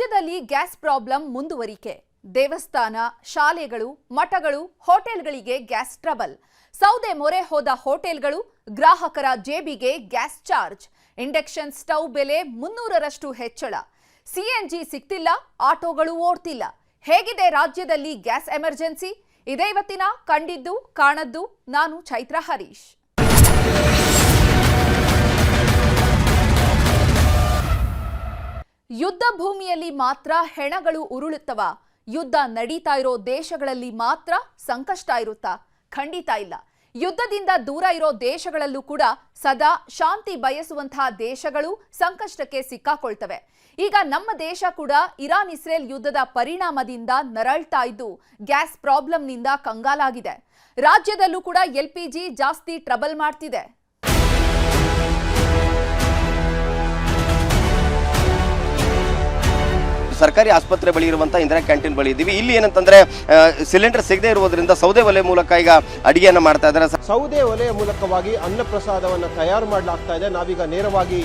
ರಾಜ್ಯದಲ್ಲಿ gas problem ಮುಂದುವರಿಕೆ. ದೇವಸ್ಥಾನ, ಶಾಲೆಗಳು, ಮಠಗಳು, ಹೋಟೆಲ್ಗಳಿಗೆ ಗ್ಯಾಸ್ ಟ್ರಬಲ್. ಸೌದೆ ಮೊರೆ ಹೋದ ಹೋಟೆಲ್ಗಳು, ಗ್ರಾಹಕರ ಜೇಬಿಗೆ ಗ್ಯಾಸ್ ಚಾರ್ಜ್. ಇಂಡಕ್ಷನ್ ಸ್ಟವ್ ಬೆಲೆ 300ರಷ್ಟು ಹೆಚ್ಚಳ. ಸಿಎನ್ಜಿ ಸಿಗ್ತಿಲ್ಲ, ಆಟೋಗಳು ಓಡ್ತಿಲ್ಲ. ಹೇಗಿದೆ ರಾಜ್ಯದಲ್ಲಿ ಗ್ಯಾಸ್ ಎಮರ್ಜೆನ್ಸಿ? ಇದೇ ಇವತ್ತಿನ ಕಂಡಿದ್ದು ಕಾಣದ್ದು. ನಾನು ಚೈತ್ರ ಹರೀಶ್. ಯುದ್ಧ ಭೂಮಿಯಲ್ಲಿ ಮಾತ್ರ ಹೆಣಗಳು ಉರುಳುತ್ತವ? ಯುದ್ಧ ನಡೀತಾ ಇರೋ ದೇಶಗಳಲ್ಲಿ ಮಾತ್ರ ಸಂಕಷ್ಟ ಇರುತ್ತಾ? ಖಂಡಿತ ಇಲ್ಲ. ಯುದ್ಧದಿಂದ ದೂರ ಇರೋ ದೇಶಗಳಲ್ಲೂ ಕೂಡ ಸದಾ ಶಾಂತಿ ಬಯಸುವಂತಹ ದೇಶಗಳು ಸಂಕಷ್ಟಕ್ಕೆ ಸಿಕ್ಕಾಕೊಳ್ತವೆ. ಈಗ ನಮ್ಮ ದೇಶ ಕೂಡ ಇರಾನ್ ಇಸ್ರೇಲ್ ಯುದ್ಧದ ಪರಿಣಾಮದಿಂದ ನರಳ್ತಾ ಇದ್ದು ಗ್ಯಾಸ್ ಪ್ರಾಬ್ಲಮ್ನಿಂದ ಕಂಗಾಲಾಗಿದೆ. ರಾಜ್ಯದಲ್ಲೂ ಕೂಡ LPG ಜಾಸ್ತಿ ಟ್ರಬಲ್ ಮಾಡ್ತಿದೆ. ಸರ್ಕಾರಿ ಆಸ್ಪತ್ರೆ ಬಳಿ ಇರುವಂತಹ ಇಂದಿರಾ ಕ್ಯಾಂಟೀನ್ ಬಳಿ ಇದ್ದೀವಿ. ಇಲ್ಲಿ ಏನಂತಂದ್ರೆ ಸಿಲಿಂಡರ್ ಸಿಗದೆ ಇರುವುದರಿಂದ ಸೌದೆ ಒಲೆ ಮೂಲಕ ಈಗ ಅಡಿಗೆಯನ್ನು ಮಾಡ್ತಾ ಇದ್ದಾರೆ. ಸೌದೆ ಒಲೆಯ ಮೂಲಕವಾಗಿ ಅನ್ನ ಪ್ರಸಾದವನ್ನು ತಯಾರು ಮಾಡಲಾಗ್ತಾ ಇದೆ. ನಾವೀಗ ನೇರವಾಗಿ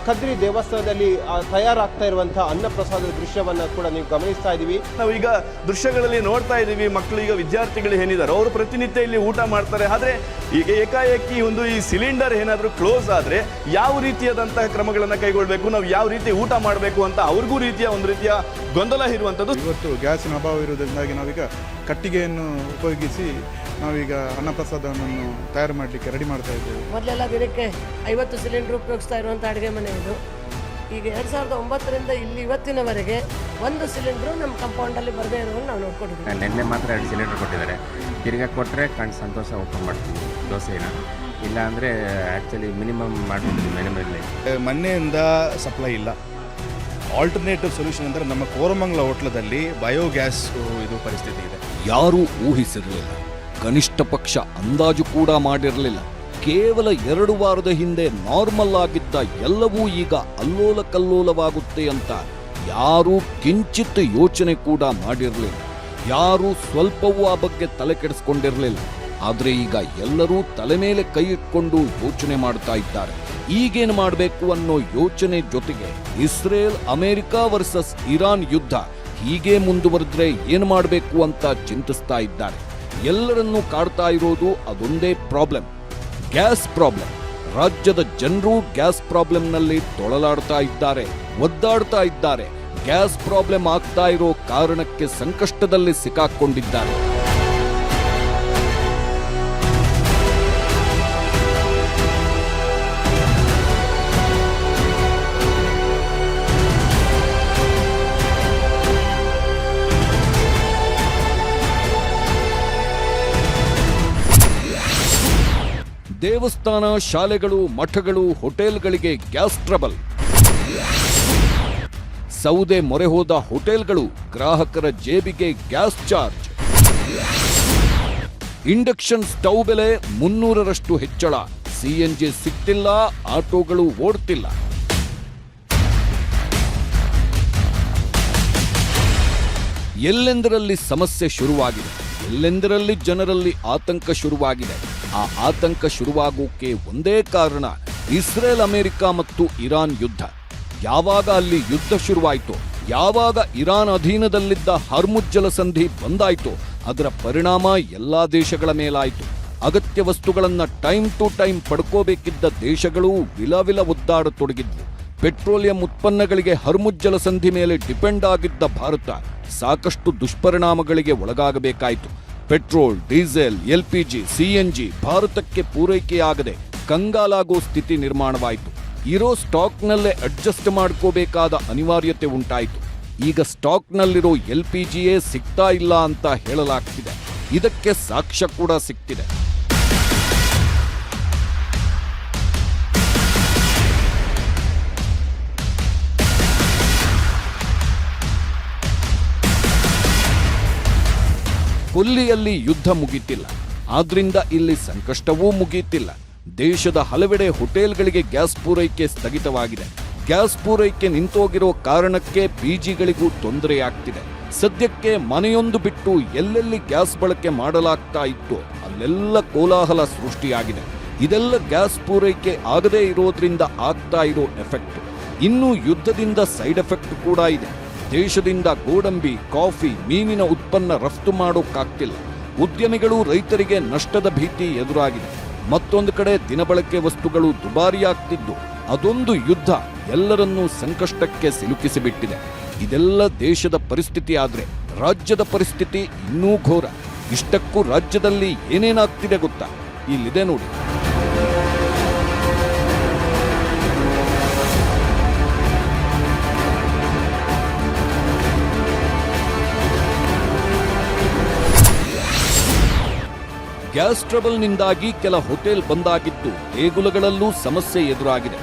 ಕದ್ರಿ ದೇವಸ್ಥಾನದಲ್ಲಿ ತಯಾರಾಗ್ತಾ ಇರುವಂತಹ ಅನ್ನ ಪ್ರಸಾದದ ದೃಶ್ಯವನ್ನ ಕೂಡ ನೀವು ಗಮನಿಸ್ತಾ ಇದೀವಿ. ನಾವೀಗ ದೃಶ್ಯಗಳಲ್ಲಿ ನೋಡ್ತಾ ಇದೀವಿ. ಮಕ್ಕಳು, ಈಗ ವಿದ್ಯಾರ್ಥಿಗಳು ಏನಿದ್ದಾರೆ ಅವರು ಪ್ರತಿನಿತ್ಯ ಇಲ್ಲಿ ಊಟ ಮಾಡ್ತಾರೆ. ಆದ್ರೆ ಈಗ ಏಕಾಏಕಿ ಈ ಸಿಲಿಂಡರ್ ಏನಾದರೂ ಕ್ಲೋಸ್ ಆದ್ರೆ ಯಾವ ರೀತಿಯಾದಂತಹ ಕ್ರಮಗಳನ್ನ ಕೈಗೊಳ್ಳಬೇಕು, ನಾವು ಯಾವ ರೀತಿ ಊಟ ಮಾಡಬೇಕು ಅಂತ ಅವ್ರಿಗೂ ಒಂದು ರೀತಿಯ ಗೊಂದಲ ಇರುವಂತದ್ದು. ಇವತ್ತು ಗ್ಯಾಸಿನ ಅಭಾವ ಇರುವುದರಿಂದಾಗಿ ನಾವೀಗ ಕಟ್ಟಿಗೆಯನ್ನು ಉಪಯೋಗಿಸಿ ನಾವೀಗ ಅನ್ನ ಪ್ರಸಾದವನ್ನು ತಯಾರು ಮಾಡಲಿಕ್ಕೆ ರೆಡಿ ಮಾಡ್ತಾ ಇದ್ದೇವೆ. ಮೊದಲೆಲ್ಲ ದಿನಕ್ಕೆ 50 ಸಿಲಿಂಡರ್ ಉಪಯೋಗಿಸ್ತಾ ಇರುವಂಥ ಅಡುಗೆ ಮನೆ ಇದು. ಈಗ 2009ರಿಂದ ಇಲ್ಲಿ ಇವತ್ತಿನವರೆಗೆ 1 ಸಿಲಿಂಡ್ರು ನಮ್ಮ ಕಾಂಪೌಂಡಲ್ಲಿ ಬರದೇ ಇರೋದು ನಾವು ನೋಡ್ಕೊಂಡಿದ್ದೀವಿ. ನಿನ್ನೆ ಮಾತ್ರ 2 ಸಿಲಿಂಡರ್ ಕೊಟ್ಟಿದ್ದಾರೆ. ತಿರ್ಗಾ ಕೊಟ್ಟರೆ ಸಂತೋಷ ಓಪನ್ ಮಾಡ್ತೀವಿ ದೋಸೆನ. ಇಲ್ಲ ಅಂದರೆ ಆ್ಯಕ್ಚುಲಿ ಮಿನಿಮಮ್ ಮಾಡ್ಬಿಡ್ತೀವಿ ಮಿನಿಮಲ್ಲಿ. ಮೊನ್ನೆಯಿಂದ ಸಪ್ಲೈ ಇಲ್ಲ. ಆಲ್ಟರ್ನೇಟಿವ್ ಸೊಲ್ಯೂಷನ್ ಅಂದರೆ ನಮ್ಮ ಕೋರಮಂಗಲ ಹೋಟ್ಲದಲ್ಲಿ ಬಯೋಗ್ಯಾಸ್ ಇದು ಪರಿಸ್ಥಿತಿ ಇದೆ. ಯಾರೂ ಊಹಿಸಿರಲಿಲ್ಲ, ಕನಿಷ್ಠ ಪಕ್ಷ ಅಂದಾಜು ಕೂಡ ಮಾಡಿರಲಿಲ್ಲ. ಕೇವಲ 2 ವಾರದ ಹಿಂದೆ ನಾರ್ಮಲ್ ಆಗಿದ್ದ ಎಲ್ಲವೂ ಈಗ ಅಲ್ಲೋಲ ಕಲ್ಲೋಲವಾಗುತ್ತೆ ಅಂತ ಯಾರೂ ಕಿಂಚಿತ್ ಯೋಚನೆ ಕೂಡ ಮಾಡಿರಲಿಲ್ಲ. ಯಾರೂ ಸ್ವಲ್ಪವೂ ಆ ಬಗ್ಗೆ ತಲೆ ಕೆಡಿಸ್ಕೊಂಡಿರಲಿಲ್ಲ. ಆದರೆ ಈಗ ಎಲ್ಲರೂ ತಲೆ ಮೇಲೆ ಕೈ ಇಟ್ಕೊಂಡು ಯೋಚನೆ ಮಾಡ್ತಾ ಇದ್ದಾರೆ. ಈಗೇನು ಮಾಡಬೇಕು ಅನ್ನೋ ಯೋಚನೆ ಜೊತೆಗೆ ಇಸ್ರೇಲ್ ಅಮೆರಿಕ ವರ್ಸಸ್ ಇರಾನ್ ಯುದ್ಧ ಹೀಗೆ ಮುಂದುವರೆದ್ರೆ ಏನು ಮಾಡಬೇಕು ಅಂತ ಚಿಂತಿಸ್ತಾ ಇದ್ದಾರೆ. ಎಲ್ಲರನ್ನೂ ಕಾಡ್ತಾ ಇರೋದು ಅದೊಂದೇ ಪ್ರಾಬ್ಲಮ್, ಗ್ಯಾಸ್ ಪ್ರಾಬ್ಲಮ್. ರಾಜ್ಯದ ಜನರು ಗ್ಯಾಸ್ ಪ್ರಾಬ್ಲಮ್ನಲ್ಲಿ ತೊಳಲಾಡ್ತಾ ಇದ್ದಾರೆ, ಒದ್ದಾಡ್ತಾ ಇದ್ದಾರೆ. ಗ್ಯಾಸ್ ಪ್ರಾಬ್ಲಮ್ ಆಗ್ತಾ ಇರೋ ಕಾರಣಕ್ಕೆ ಸಂಕಷ್ಟದಲ್ಲಿ ಸಿಕ್ಕಾಕೊಂಡಿದ್ದಾರೆ. ದೇವಸ್ಥಾನ, ಶಾಲೆಗಳು, ಮಠಗಳು, ಹೋಟೆಲ್ಗಳಿಗೆ ಗ್ಯಾಸ್ ಟ್ರಬಲ್. ಸೌದೆ ಮೊರೆ ಹೋದ ಹೋಟೆಲ್ಗಳು, ಗ್ರಾಹಕರ ಜೇಬಿಗೆ ಗ್ಯಾಸ್ ಚಾರ್ಜ್. ಇಂಡಕ್ಷನ್ ಸ್ಟವ್ ಬೆಲೆ 300ರಷ್ಟು ಹೆಚ್ಚಳ. ಸಿಎನ್ಜಿ ಸಿಗ್ತಿಲ್ಲ, ಆಟೋಗಳು ಓಡ್ತಿಲ್ಲ. ಎಲ್ಲೆಂದರಲ್ಲಿ ಸಮಸ್ಯೆ ಶುರುವಾಗಿದೆ. ಎಲ್ಲೆಂದರಲ್ಲಿ ಜನರಲ್ಲಿ ಆತಂಕ ಶುರುವಾಗಿದೆ. ಆ ಆತಂಕ ಶುರುವಾಗೋಕೆ ಒಂದೇ ಕಾರಣ, ಇಸ್ರೇಲ್ ಅಮೆರಿಕ ಮತ್ತು ಇರಾನ್ ಯುದ್ಧ. ಯಾವಾಗ ಅಲ್ಲಿ ಯುದ್ಧ ಶುರುವಾಯಿತು, ಯಾವಾಗ ಇರಾನ್ ಅಧೀನದಲ್ಲಿದ್ದ ಹರ್ಮುಜ್ ಜಲಸಂಧಿ ಬಂದಾಯಿತು, ಅದರ ಪರಿಣಾಮ ಎಲ್ಲಾ ದೇಶಗಳ ಮೇಲಾಯಿತು. ಅಗತ್ಯ ವಸ್ತುಗಳನ್ನ ಟೈಮ್ ಟು ಟೈಮ್ ಪಡ್ಕೋಬೇಕಿದ್ದ ದೇಶಗಳು ವಿಲವಿಲ ಒದ್ದಾಡತೊಡಗಿದ್ವು. ಪೆಟ್ರೋಲಿಯಂ ಉತ್ಪನ್ನಗಳಿಗೆ ಹರ್ಮುಜ್ ಜಲಸಂಧಿ ಮೇಲೆ ಡಿಪೆಂಡ್ ಆಗಿದ್ದ ಭಾರತ ಸಾಕಷ್ಟು ದುಷ್ಪರಿಣಾಮಗಳಿಗೆ ಒಳಗಾಗಬೇಕಾಯಿತು. ಪೆಟ್ರೋಲ್, ಡೀಸೆಲ್, LPG, CNG ಭಾರತಕ್ಕೆ ಪೂರೈಕೆಯಾಗದೆ ಕಂಗಾಲಾಗೋ ಸ್ಥಿತಿ ನಿರ್ಮಾಣವಾಯಿತು. ಇರೋ ಸ್ಟಾಕ್ನಲ್ಲೇ ಅಡ್ಜಸ್ಟ್ ಮಾಡ್ಕೋಬೇಕಾದ ಅನಿವಾರ್ಯತೆ ಉಂಟಾಯಿತು. ಈಗ ಸ್ಟಾಕ್ನಲ್ಲಿರೋ LPGಯೇ ಸಿಗ್ತಾ ಇಲ್ಲ ಅಂತ ಹೇಳಲಾಗ್ತಿದೆ. ಇದಕ್ಕೆ ಸಾಕ್ಷ್ಯ ಕೂಡ ಸಿಗ್ತಿದೆ. ಕೊಲ್ಲಿಯಲ್ಲಿ ಯುದ್ಧ ಮುಗೀತಿಲ್ಲ, ಆದ್ರಿಂದ ಇಲ್ಲಿ ಸಂಕಷ್ಟವೂ ಮುಗೀತಿಲ್ಲ. ದೇಶದ ಹಲವೆಡೆ ಹೋಟೆಲ್ಗಳಿಗೆ ಗ್ಯಾಸ್ ಪೂರೈಕೆ ಸ್ಥಗಿತವಾಗಿದೆ. ಗ್ಯಾಸ್ ಪೂರೈಕೆ ನಿಂತೋಗಿರೋ ಕಾರಣಕ್ಕೆ PGಗಳಿಗೂ ತೊಂದರೆಯಾಗ್ತಿದೆ. ಸದ್ಯಕ್ಕೆ ಮನೆಯೊಂದು ಬಿಟ್ಟು ಎಲ್ಲೆಲ್ಲಿ ಗ್ಯಾಸ್ ಬಳಕೆ ಮಾಡಲಾಗ್ತಾ ಇತ್ತು ಅಲ್ಲೆಲ್ಲ ಕೋಲಾಹಲ ಸೃಷ್ಟಿಯಾಗಿದೆ. ಇದೆಲ್ಲ ಗ್ಯಾಸ್ ಪೂರೈಕೆ ಆಗದೇ ಇರೋದ್ರಿಂದ ಆಗ್ತಾ ಇರೋ ಎಫೆಕ್ಟ್. ಇನ್ನು ಯುದ್ಧದಿಂದ ಸೈಡ್ ಎಫೆಕ್ಟ್ ಕೂಡ ಇದೆ. ದೇಶದಿಂದ ಗೋಡಂಬಿ, ಕಾಫಿ, ಮೀನಿನ ಉತ್ಪನ್ನ ರಫ್ತು ಮಾಡೋಕ್ಕಾಗ್ತಿಲ್ಲ. ಉದ್ಯಮಿಗಳು, ರೈತರಿಗೆ ನಷ್ಟದ ಭೀತಿ ಎದುರಾಗಿದೆ. ಮತ್ತೊಂದು ಕಡೆ ದಿನಬಳಕೆ ವಸ್ತುಗಳು ದುಬಾರಿಯಾಗ್ತಿದ್ದು ಅದೊಂದು ಯುದ್ಧ ಎಲ್ಲರನ್ನೂ ಸಂಕಷ್ಟಕ್ಕೆ ಸಿಲುಕಿಸಿಬಿಟ್ಟಿದೆ. ಇದೆಲ್ಲ ದೇಶದ ಪರಿಸ್ಥಿತಿ ಆದ್ರೆ ರಾಜ್ಯದ ಪರಿಸ್ಥಿತಿ ಇನ್ನೂ ಘೋರ. ಇಷ್ಟಕ್ಕೂ ರಾಜ್ಯದಲ್ಲಿ ಏನೇನಾಗ್ತಿದೆ ಗೊತ್ತಾ? ಇಲ್ಲಿದೆ ನೋಡಿ. ಗ್ಯಾಸ್ ಟ್ರಬಲ್ನಿಂದಾಗಿ ಕೆಲ ಹೋಟೆಲ್ ಬಂದಾಗಿದ್ದು ದೇಗುಲಗಳಲ್ಲೂ ಸಮಸ್ಯೆ ಎದುರಾಗಿದೆ.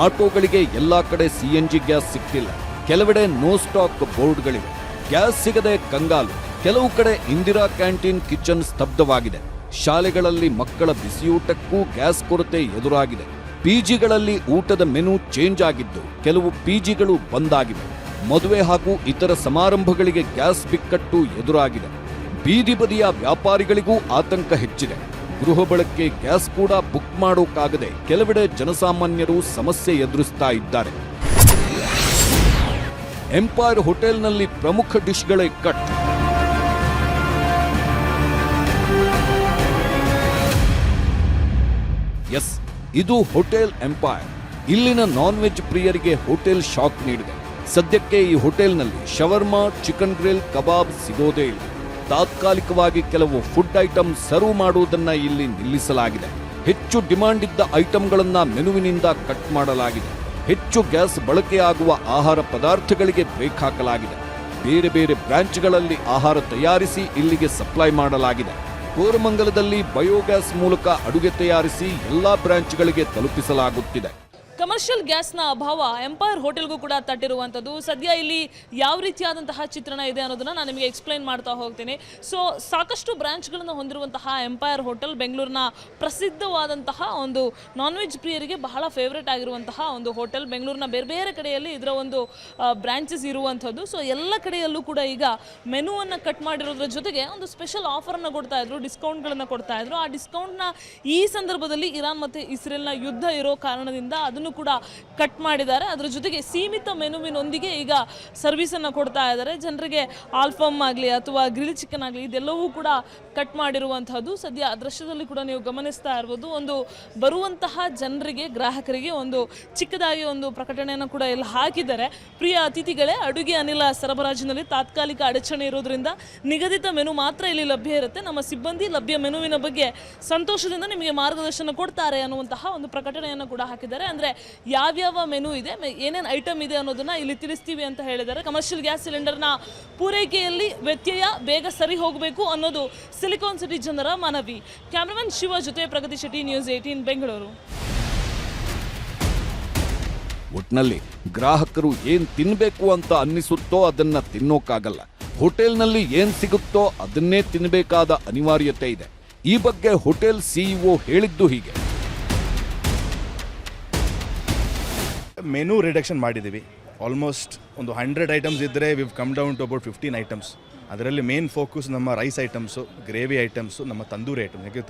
ಆಟೋಗಳಿಗೆ ಎಲ್ಲಾ ಕಡೆ ಸಿಎನ್ಜಿ ಗ್ಯಾಸ್ ಸಿಗ್ತಿಲ್ಲ. ಕೆಲವೆಡೆ ನೋ ಸ್ಟಾಕ್ ಬೋರ್ಡ್ಗಳಿವೆ. ಗ್ಯಾಸ್ ಸಿಗದೆ ಕಂಗಾಲು. ಕೆಲವು ಕಡೆ ಇಂದಿರಾ ಕ್ಯಾಂಟೀನ್ ಕಿಚನ್ ಸ್ತಬ್ಧವಾಗಿದೆ. ಶಾಲೆಗಳಲ್ಲಿ ಮಕ್ಕಳ ಬಿಸಿಯೂಟಕ್ಕೂ ಗ್ಯಾಸ್ ಕೊರತೆ ಎದುರಾಗಿದೆ. ಪಿಜಿಗಳಲ್ಲಿ ಊಟದ ಮೆನು ಚೇಂಜ್ ಆಗಿದ್ದು ಕೆಲವು ಪಿಜಿಗಳು ಬಂದಾಗಿವೆ. ಮದುವೆ ಹಾಗೂ ಇತರ ಸಮಾರಂಭಗಳಿಗೆ ಗ್ಯಾಸ್ ಬಿಕ್ಕಟ್ಟು ಎದುರಾಗಿದೆ. ಬೀದಿ ಬದಿಯ ವ್ಯಾಪಾರಿಗಳಿಗೂ ಆತಂಕ ಹೆಚ್ಚಿದೆ. ಗೃಹ ಬಳಕೆ ಗ್ಯಾಸ್ ಕೂಡ ಬುಕ್ ಮಾಡೋಕ್ಕಾಗದೆ ಕೆಲವೆಡೆ ಜನಸಾಮಾನ್ಯರು ಸಮಸ್ಯೆ ಎದುರಿಸ್ತಾ ಇದ್ದಾರೆ. ಎಂಪೈರ್ ಹೋಟೆಲ್ನಲ್ಲಿ ಪ್ರಮುಖ ಡಿಶ್ಗಳೇ ಕಟ್. ಎಸ್, ಇದು ಹೋಟೆಲ್ ಎಂಪೈರ್. ಇಲ್ಲಿನ ನಾನ್ ವೆಜ್ ಪ್ರಿಯರಿಗೆ ಹೋಟೆಲ್ ಶಾಕ್ ನೀಡಿದೆ. ಸದ್ಯಕ್ಕೆ ಈ ಹೋಟೆಲ್ನಲ್ಲಿ ಶವರ್ಮಾ, ಚಿಕನ್ ಗ್ರಿಲ್, ಕಬಾಬ್ ಸಿಗೋದೇ ಇಲ್ಲ. ತಾತ್ಕಾಲಿಕವಾಗಿ ಕೆಲವು ಫುಡ್ ಐಟಮ್ ಸರ್ವ್ ಮಾಡುವುದನ್ನ ಇಲ್ಲಿ ನಿಲ್ಲಿಸಲಾಗಿದೆ. ಹೆಚ್ಚು ಡಿಮಾಂಡ್ ಇದ್ದ ಐಟಂಗಳನ್ನ ಮೆನುವಿನಿಂದ ಕಟ್ ಮಾಡಲಾಗಿದೆ. ಹೆಚ್ಚು ಗ್ಯಾಸ್ ಬಳಕೆಯಾಗುವ ಆಹಾರ ಪದಾರ್ಥಗಳಿಗೆ ಬ್ರೇಕ್ ಹಾಕಲಾಗಿದೆ. ಬೇರೆ ಬೇರೆ ಬ್ರಾಂಚ್ಗಳಲ್ಲಿ ಆಹಾರ ತಯಾರಿಸಿ ಇಲ್ಲಿಗೆ ಸಪ್ಲೈ ಮಾಡಲಾಗಿದೆ. ಕೋರಮಂಗಲದಲ್ಲಿ ಬಯೋಗ್ಯಾಸ್ ಮೂಲಕ ಅಡುಗೆ ತಯಾರಿಸಿ ಎಲ್ಲಾ ಬ್ರಾಂಚ್ಗಳಿಗೆ ತಲುಪಿಸಲಾಗುತ್ತಿದೆ. ಕಮರ್ಷಿಯಲ್ ಗ್ಯಾಸ್ನ ಅಭಾವ ಎಂಪೈರ್ ಹೋಟೆಲ್ಗೂ ಕೂಡ ತಟ್ಟಿರುವಂಥದ್ದು. ಸದ್ಯ ಇಲ್ಲಿ ಯಾವ ರೀತಿಯಾದಂತಹ ಚಿತ್ರಣ ಇದೆ ಅನ್ನೋದನ್ನ ನಾನು ನಿಮಗೆ ಎಕ್ಸ್ಪ್ಲೈನ್ ಮಾಡ್ತಾ ಹೋಗ್ತೀನಿ. ಸೊ ಸಾಕಷ್ಟು ಬ್ರಾಂಚ್ಗಳನ್ನು ಹೊಂದಿರುವಂತಹ ಎಂಪೈರ್ ಹೋಟೆಲ್ ಬೆಂಗಳೂರಿನ ಪ್ರಸಿದ್ಧವಾದಂತಹ ಒಂದು ನಾನ್ ವೆಜ್ ಪ್ರಿಯರಿಗೆ ಬಹಳ ಫೇವ್ರೇಟ್ ಆಗಿರುವಂತಹ ಒಂದು ಹೋಟೆಲ್. ಬೆಂಗಳೂರಿನ ಬೇರೆ ಬೇರೆ ಕಡೆಯಲ್ಲಿ ಇದರ ಒಂದು ಬ್ರಾಂಚಸ್ ಇರುವಂಥದ್ದು. ಸೊ ಎಲ್ಲ ಕಡೆಯಲ್ಲೂ ಕೂಡ ಈಗ ಮೆನುವನ್ನು ಕಟ್ ಮಾಡಿರೋದ್ರ ಜೊತೆಗೆ ಒಂದು ಸ್ಪೆಷಲ್ ಆಫರನ್ನು ಕೊಡ್ತಾ ಇದ್ರು, ಡಿಸ್ಕೌಂಟ್ಗಳನ್ನು ಕೊಡ್ತಾ ಇದ್ರು. ಆ ಡಿಸ್ಕೌಂಟ್ನ ಈ ಸಂದರ್ಭದಲ್ಲಿ ಇರಾನ್ ಮತ್ತು ಇಸ್ರೇಲ್ನ ಯುದ್ಧ ಇರೋ ಕಾರಣದಿಂದ ಅದನ್ನು ಕೂಡ ಕಟ್ ಮಾಡಿದ್ದಾರೆ. ಅದರ ಜೊತೆಗೆ ಸೀಮಿತ ಮೆನುವಿನೊಂದಿಗೆ ಈಗ ಸರ್ವಿಸನ್ನು ಕೊಡ್ತಾ ಇದ್ದಾರೆ. ಜನರಿಗೆ ಆಲ್ಫಮ್ ಆಗಲಿ ಅಥವಾ ಗ್ರಿಲ್ ಚಿಕನ್ ಆಗಲಿ ಇದೆಲ್ಲವೂ ಕೂಡ ಕಟ್ ಮಾಡಿರುವಂತಹದ್ದು ಸದ್ಯ ದೃಶ್ಯದಲ್ಲಿ ಕೂಡ ನೀವು ಗಮನಿಸ್ತಾ ಇರ್ಬೋದು. ಒಂದು ಬರುವಂತಹ ಜನರಿಗೆ, ಗ್ರಾಹಕರಿಗೆ ಒಂದು ಚಿಕ್ಕದಾಗಿ ಒಂದು ಪ್ರಕಟಣೆಯನ್ನು ಕೂಡ ಇಲ್ಲಿ ಹಾಕಿದ್ದಾರೆ. ಪ್ರಿಯ ಅತಿಥಿಗಳೇ, ಅಡುಗೆ ಅನಿಲ ಸರಬರಾಜಿನಲ್ಲಿ ತಾತ್ಕಾಲಿಕ ಅಡಚಣೆ ಇರೋದ್ರಿಂದ ನಿಗದಿತ ಮೆನು ಮಾತ್ರ ಇಲ್ಲಿ ಲಭ್ಯ ಇರುತ್ತೆ. ನಮ್ಮ ಸಿಬ್ಬಂದಿ ಲಭ್ಯ ಮೆನುವಿನ ಬಗ್ಗೆ ಸಂತೋಷದಿಂದ ನಿಮಗೆ ಮಾರ್ಗದರ್ಶನ ಕೊಡ್ತಾರೆ ಅನ್ನುವಂತಹ ಒಂದು ಪ್ರಕಟಣೆಯನ್ನು ಕೂಡ ಹಾಕಿದ್ದಾರೆ. ಅಂದರೆ ಯಾವ್ಯಾವ ಮೆನು ಇದೆ, ಏನೇನು ಐಟಮ್ ಇದೆ ಅನ್ನೋದನ್ನ ಇಲ್ಲಿ ತಿಳಿಸ್ತೀವಿ ಅಂತ ಹೇಳಿದ್ದಾರೆ. ಕಮರ್ಷಿಯಲ್ ಗ್ಯಾಸ್ ಸಿಲಿಂಡರ್ನ ಪೂರೈಕೆಯಲ್ಲಿ ವ್ಯತ್ಯಯ ಬೇಗ ಸರಿ ಹೋಗಬೇಕು ಅನ್ನೋದು ಸಿಲಿಕಾನ್ ಸಿಟಿ ಜನರ ಮನವಿ. ಕ್ಯಾಮರಾಮನ್ ಶಿವ ಜೊತೆ ಪ್ರಗತಿ ಶೆಟ್ಟಿ, ನ್ಯೂಸ್ 18 ಬೆಂಗಳೂರು. ಒಟ್ನಲ್ಲಿ ಗ್ರಾಹಕರು ಏನ್ ತಿನ್ಬೇಕು ಅಂತ ಅನ್ನಿಸುತ್ತೋ ಅದನ್ನ ತಿನ್ನೋಕ್ಕಾಗಲ್ಲ. ಹೋಟೆಲ್ನಲ್ಲಿ ಏನ್ ಸಿಗುತ್ತೋ ಅದನ್ನೇ ತಿನ್ನಬೇಕಾದ ಅನಿವಾರ್ಯತೆ ಇದೆ. ಈ ಬಗ್ಗೆ ಹೋಟೆಲ್ ಸಿಇಒ ಹೇಳಿದ್ದು ಹೀಗೆ. ಮೆನು ರಿಡಕ್ಷನ್ ಮಾಡಿದ್ದೀವಿ. ಆಲ್ಮೋಸ್ಟ್ ಒಂದು 100 ಐಟಮ್ಸ್ ಇದ್ದರೆ we've come down to about 15 items. ಅದರಲ್ಲಿ ಮೇನ್ ಫೋಕಸ್ ನಮ್ಮ ರೈಸ್ ಐಟಮ್ಸು, ಗ್ರೇವಿ ಐಟಮ್ಸು, ನಮ್ಮ ತಂದೂರಿ ಐಟಮ್. ಯಾಕೆ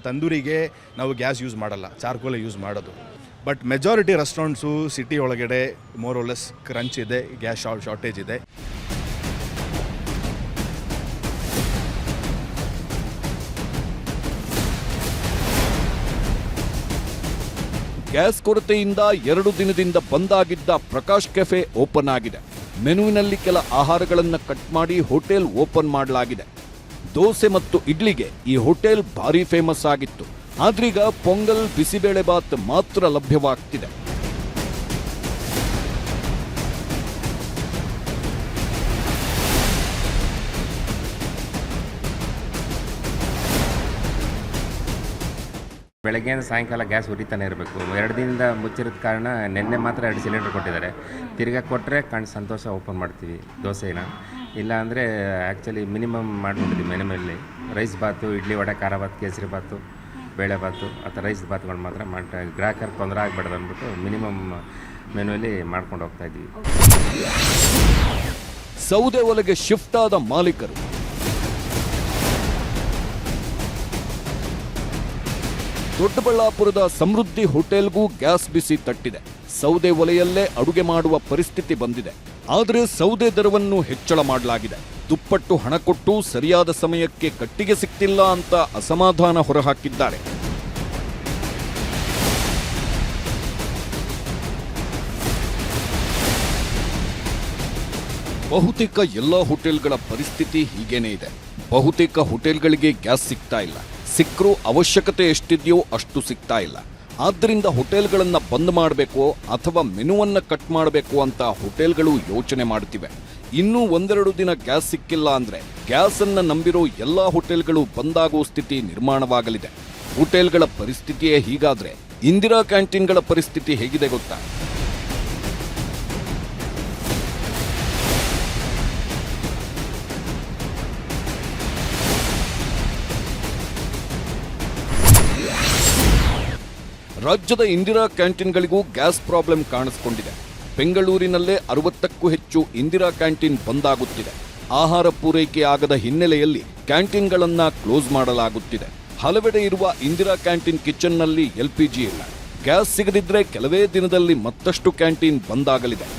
ತಂದೂರಿಗೆ ನಾವು ಗ್ಯಾಸ್ ಯೂಸ್ ಮಾಡಲ್ಲ, ಚಾರ್ಕೋಲೇ ಯೂಸ್ ಮಾಡೋದು. ಬಟ್ ಮೆಜಾರಿಟಿ ರೆಸ್ಟೋರೆಂಟ್ಸು ಸಿಟಿ ಒಳಗಡೆ ಮೋರ್-ಓ-ಲೆಸ್ ಕ್ರಂಚ್ ಇದೆ, ಗ್ಯಾಸ್ ಶಾರ್ಟೇಜ್ ಇದೆ. ಗ್ಯಾಸ್ ಕೊರತೆಯಿಂದ 2 ದಿನದಿಂದ ಬಂದಾಗಿದ್ದ ಪ್ರಕಾಶ್ ಕೆಫೆ ಓಪನ್ ಆಗಿದೆ. ಮೆನುವಿನಲ್ಲಿ ಕೆಲ ಆಹಾರಗಳನ್ನು ಕಟ್ ಮಾಡಿ ಹೋಟೆಲ್ ಓಪನ್ ಮಾಡಲಾಗಿದೆ. ದೋಸೆ ಮತ್ತು ಇಡ್ಲಿಗೆ ಈ ಹೋಟೆಲ್ ಭಾರಿ ಫೇಮಸ್ ಆಗಿತ್ತು. ಆದ್ರೀಗ ಪೊಂಗಲ್, ಬಿಸಿಬೇಳೆ ಬಾತ್ ಮಾತ್ರ ಲಭ್ಯವಾಗ್ತಿದೆ. ಬೆಳಗ್ಗೆಯಿಂದ ಸಾಯಂಕಾಲ ಗ್ಯಾಸ್ ಉರಿತಾನೆ ಇರಬೇಕು. 2 ದಿನದಿಂದ ಮುಚ್ಚಿರೋದ ಕಾರಣ ನಿನ್ನೆ ಮಾತ್ರ 2 ಸಿಲಿಂಡರ್ ಕೊಟ್ಟಿದ್ದಾರೆ. ತಿರ್ಗಾ ಕೊಟ್ಟರೆ ಸಂತೋಷ ಓಪನ್ ಮಾಡ್ತೀವಿ ದೋಸೆನ. ಇಲ್ಲ ಅಂದರೆ ಆ್ಯಕ್ಚುಲಿ ಮಿನಿಮಮ್ ಮಾಡ್ಕೊಂಡಿದ್ದೀವಿ ಮೆನುವಲ್ಲಿ. ರೈಸ್ ಬಾತು, ಇಡ್ಲಿ, ವಡೆ, ಖಾರ ಬಾತ್, ಕೇಸರಿ ಬಾತು, ಬೇಳೆ ಬಾತು ಅಥವಾ ರೈಸ್ ಬಾತ್ಗಳು ಮಾತ್ರ ಗ್ರಾಹಕರಿಗೆ ತೊಂದರೆ ಆಗಬಾರ್ದು ಅಂದ್ಬಿಟ್ಟು ಮಿನಿಮಮ್ ಮೆನುವಲ್ಲಿ ಮಾಡ್ಕೊಂಡು ಹೋಗ್ತಾ ಇದ್ದೀವಿ. ಸೌದೆ ಒಲೆಗೆ ಶಿಫ್ಟ್ ಆದ ಮಾಲೀಕರು ದೊಡ್ಡಬಳ್ಳಾಪುರದ ಸಮೃದ್ಧಿ ಹೋಟೆಲ್ಗೂ ಗ್ಯಾಸ್ ಬಿಸಿ ತಟ್ಟಿದೆ. ಸೌದೆ ಒಲೆಯಲ್ಲೇ ಅಡುಗೆ ಮಾಡುವ ಪರಿಸ್ಥಿತಿ ಬಂದಿದೆ. ಆದರೆ ಸೌದೆ ದರವನ್ನು ಹೆಚ್ಚಳ ಮಾಡಲಾಗಿದೆ. ದುಪ್ಪಟ್ಟು ಹಣ ಕೊಟ್ಟು ಸರಿಯಾದ ಸಮಯಕ್ಕೆ ಕಟ್ಟಿಗೆ ಸಿಕ್ತಿಲ್ಲ ಅಂತ ಅಸಮಾಧಾನ ಹೊರಹಾಕಿದ್ದಾರೆ. ಬಹುತೇಕ ಎಲ್ಲ ಹೋಟೆಲ್ಗಳ ಪರಿಸ್ಥಿತಿ ಹೀಗೇನೇ ಇದೆ. ಬಹುತೇಕ ಹೋಟೆಲ್ಗಳಿಗೆ ಗ್ಯಾಸ್ ಸಿಗ್ತಾ ಇಲ್ಲ. ಸಿಕ್ಕರೂ ಅವಶ್ಯಕತೆ ಎಷ್ಟಿದೆಯೋ ಅಷ್ಟು ಸಿಗ್ತಾ ಇಲ್ಲ. ಆದ್ದರಿಂದ ಹೋಟೆಲ್ಗಳನ್ನು ಬಂದ್ ಮಾಡಬೇಕೋ ಅಥವಾ ಮೆನುವನ್ನು ಕಟ್ ಮಾಡಬೇಕು ಅಂತ ಹೋಟೆಲ್ಗಳು ಯೋಚನೆ ಮಾಡುತ್ತಿವೆ. ಇನ್ನೂ ಒಂದೆರಡು ದಿನ ಗ್ಯಾಸ್ ಸಿಕ್ಕಿಲ್ಲ ಅಂದ್ರೆ ಗ್ಯಾಸನ್ನು ನಂಬಿರೋ ಎಲ್ಲ ಹೋಟೆಲ್ಗಳು ಬಂದಾಗೋ ಸ್ಥಿತಿ ನಿರ್ಮಾಣವಾಗಲಿದೆ. ಹೋಟೆಲ್ಗಳ ಪರಿಸ್ಥಿತಿಯೇ ಹೀಗಾದ್ರೆ ಇಂದಿರಾ ಕ್ಯಾಂಟೀನ್ಗಳ ಪರಿಸ್ಥಿತಿ ಹೇಗಿದೆ ಗೊತ್ತಾ? ರಾಜ್ಯದ ಇಂದಿರಾ ಕ್ಯಾಂಟೀನ್ಗಳಿಗೂ ಗ್ಯಾಸ್ ಪ್ರಾಬ್ಲಮ್ ಕಾಣಿಸಿಕೊಂಡಿದೆ. ಬೆಂಗಳೂರಿನಲ್ಲೇ 60ಕ್ಕೂ ಹೆಚ್ಚು ಇಂದಿರಾ ಕ್ಯಾಂಟೀನ್ ಬಂದಾಗುತ್ತಿದೆ. ಆಹಾರ ಪೂರೈಕೆ ಆಗದ ಹಿನ್ನೆಲೆಯಲ್ಲಿ ಕ್ಯಾಂಟೀನ್ಗಳನ್ನು ಕ್ಲೋಸ್ ಮಾಡಲಾಗುತ್ತಿದೆ. ಹಲವೆಡೆ ಇರುವ ಇಂದಿರಾ ಕ್ಯಾಂಟೀನ್ ಕಿಚನ್ನಲ್ಲಿ LPG ಇಲ್ಲ. ಗ್ಯಾಸ್ ಸಿಗದಿದ್ರೆ ಕೆಲವೇ ದಿನದಲ್ಲಿ ಮತ್ತಷ್ಟು ಕ್ಯಾಂಟೀನ್ ಬಂದಾಗಲಿದೆ.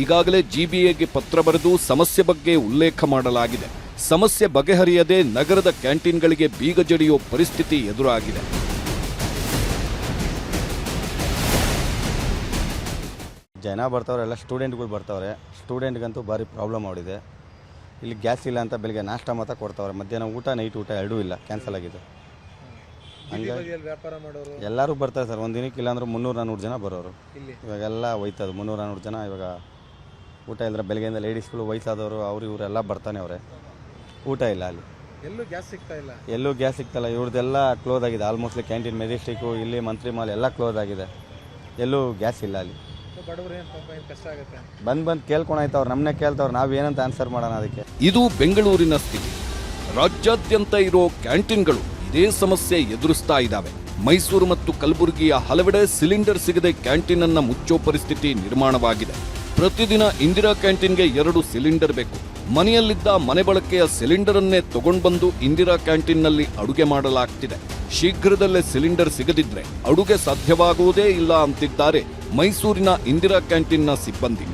ಈಗಾಗಲೇ GBAಗೆ ಪತ್ರ ಬರೆದು ಸಮಸ್ಯೆ ಬಗ್ಗೆ ಉಲ್ಲೇಖ ಮಾಡಲಾಗಿದೆ. ಸಮಸ್ಯೆ ಬಗೆಹರಿಯದೆ ನಗರದ ಕ್ಯಾಂಟೀನ್ಗಳಿಗೆ ಬೀಗ ಜಡಿಯೋ ಪರಿಸ್ಥಿತಿ ಎದುರಾಗಿದೆ. ಜನ ಬರ್ತಾವ್ರೆ, ಎಲ್ಲ ಸ್ಟೂಡೆಂಟ್ಗಳು ಬರ್ತಾವ್ರೆ. ಸ್ಟೂಡೆಂಟ್ಗಂತೂ ಭಾರಿ ಪ್ರಾಬ್ಲಮ್ ಆಗಿದೆ. ಇಲ್ಲಿ ಗ್ಯಾಸ್ ಇಲ್ಲ ಅಂತ ಬೆಳಿಗ್ಗೆ ನಾಷ್ಟ ಮಾತ್ರ ಕೊಡ್ತಾವ್ರೆ, ಮಧ್ಯಾಹ್ನ ಊಟ ನೈಟ್ ಊಟ ಎರಡೂ ಇಲ್ಲ, ಕ್ಯಾನ್ಸಲ್ ಆಗಿದೆ. ಹಂಗಾಗಿ ಎಲ್ಲರೂ ಬರ್ತಾರೆ ಸರ್. ಒಂದು ದಿನಕ್ಕೆ ಇಲ್ಲಾಂದ್ರೆ 300-400 ಜನ ಬರೋರು. ಇವಾಗೆಲ್ಲ ಹೋಯ್ತದು 300-400 ಜನ. ಇವಾಗ ಊಟ ಇಲ್ಲದ್ರೆ ಬೆಳಗ್ಗೆಯಿಂದ ಲೇಡೀಸ್ಗಳು ವಯಸ್ಸಾದವರು ಅವರು ಇವರೆಲ್ಲ ಬರ್ತಾನೆ ಅವರೇ. ಊಟ ಇಲ್ಲ ಅಲ್ಲಿ, ಎಲ್ಲೂ ಗ್ಯಾಸ್ ಸಿಗ್ತಾ ಇಲ್ಲ. ಇವ್ರದ್ದೆಲ್ಲ ಕ್ಲೋಸ್ ಆಗಿದೆ. ಆಲ್ಮೋಸ್ಟ್ಲಿ ಕ್ಯಾಂಟೀನ್, ಮೆಜೆಸ್ಟಿಕ್ಕು, ಇಲ್ಲಿ ಮಂತ್ರಿ ಮಾಲ್ ಎಲ್ಲ ಕ್ಲೋಸ್ ಆಗಿದೆ. ಎಲ್ಲೂ ಗ್ಯಾಸ್ ಇಲ್ಲ ಅಲ್ಲಿ. ಬಂದ್ ಕೇಳ್ಕೊಂಡಾಯ್ತವ್ರು, ನಮ್ಮನ್ನೇ ಕೇಳ್ತವ್ರು, ನಾವೇನಂತ ಆನ್ಸರ್ ಮಾಡೋಣ ಅದಕ್ಕೆ. ಇದು ಬೆಂಗಳೂರಿನ ಸ್ಥಿತಿ. ರಾಜ್ಯಾದ್ಯಂತ ಇರೋ ಕ್ಯಾಂಟೀನ್ಗಳು ಇದೇ ಸಮಸ್ಯೆ ಎದುರಿಸ್ತಾ ಇದ್ದಾವೆ. ಮೈಸೂರು ಮತ್ತು ಕಲಬುರಗಿಯ ಹಲವೆಡೆ ಸಿಲಿಂಡರ್ ಸಿಗದೆ ಕ್ಯಾಂಟೀನ್ ಅನ್ನ ಮುಚ್ಚೋ ಪರಿಸ್ಥಿತಿ ನಿರ್ಮಾಣವಾಗಿದೆ. ಪ್ರತಿದಿನ ಇಂದಿರಾ ಕ್ಯಾಂಟೀನ್ಗೆ 2 ಸಿಲಿಂಡರ್ ಬೇಕು. ಮನೆಯಲ್ಲಿದ್ದ ಮನೆ ಬಳಕೆಯ ಸಿಲಿಂಡರ್ ಅನ್ನೇ ತಗೊಂಡ್ಬಂದು ಇಂದಿರಾ ಕ್ಯಾಂಟೀನ್ನಲ್ಲಿ ಅಡುಗೆ ಮಾಡಲಾಗ್ತಿದೆ. ಶೀಘ್ರದಲ್ಲೇ ಸಿಲಿಂಡರ್ ಸಿಗದಿದ್ರೆ ಅಡುಗೆ ಸಾಧ್ಯವಾಗುವುದೇ ಇಲ್ಲ ಅಂತಿದ್ದಾರೆ ಮೈಸೂರಿನ ಇಂದಿರಾ ಕ್ಯಾಂಟೀನ್ನ ಸಿಬ್ಬಂದಿ.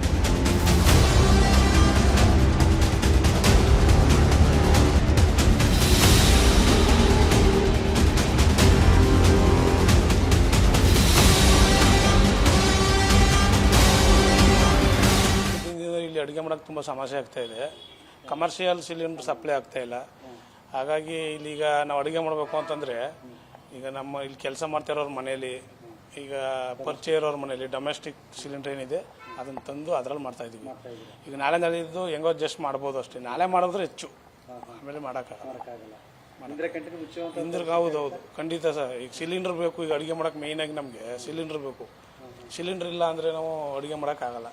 ಇಲ್ಲಿ ಅಡುಗೆ ಮಾಡೋಕ್ಕೆ ತುಂಬ ಸಮಸ್ಯೆ ಆಗ್ತಾ ಇದೆ. ಕಮರ್ಷಿಯಲ್ ಸಿಲಿಂಡರ್ ಸಪ್ಲೈ ಆಗ್ತಾ ಇಲ್ಲ. ಹಾಗಾಗಿ ಇಲ್ಲಿಗ ನಾವು ಅಡುಗೆ ಮಾಡಬೇಕು ಅಂತಂದರೆ, ಈಗ ನಮ್ಮ ಇಲ್ಲಿ ಕೆಲಸ ಮಾಡ್ತಿರೋರ ಮನೆಯಲ್ಲಿ, ಈಗ ಪರಿಚಯ ಇರೋರ ಮನೆಯಲ್ಲಿ ಡೊಮೆಸ್ಟಿಕ್ ಸಿಲಿಂಡರ್ ಏನಿದೆ ಅದನ್ನು ತಂದು ಅದರಲ್ಲಿ ಮಾಡ್ತಾಯಿದ್ದೀವಿ. ಈಗ ನಾಳೆ ನಡೆದಿದ್ದು ಹೆಂಗೋ ಅಡ್ಜಸ್ಟ್ ಮಾಡ್ಬೋದು ಅಷ್ಟೇ. ನಾಳೆ ಮಾಡಿದ್ರೆ ಹೆಚ್ಚು, ಆಮೇಲೆ ಮಾಡೋಕ್ಕಾಗಲ್ಲ. ಹೌದು ಖಂಡಿತ ಸರ್. ಈಗ ಸಿಲಿಂಡರ್ ಬೇಕು. ಈಗ ಅಡುಗೆ ಮಾಡೋಕ್ಕೆ ಮೇಯ್ನಾಗಿ ನಮಗೆ ಸಿಲಿಂಡರ್ ಬೇಕು. ಸಿಲಿಂಡರ್ ಇಲ್ಲ ಅಂದರೆ ನಾವು ಅಡುಗೆ ಮಾಡೋಕ್ಕಾಗಲ್ಲ.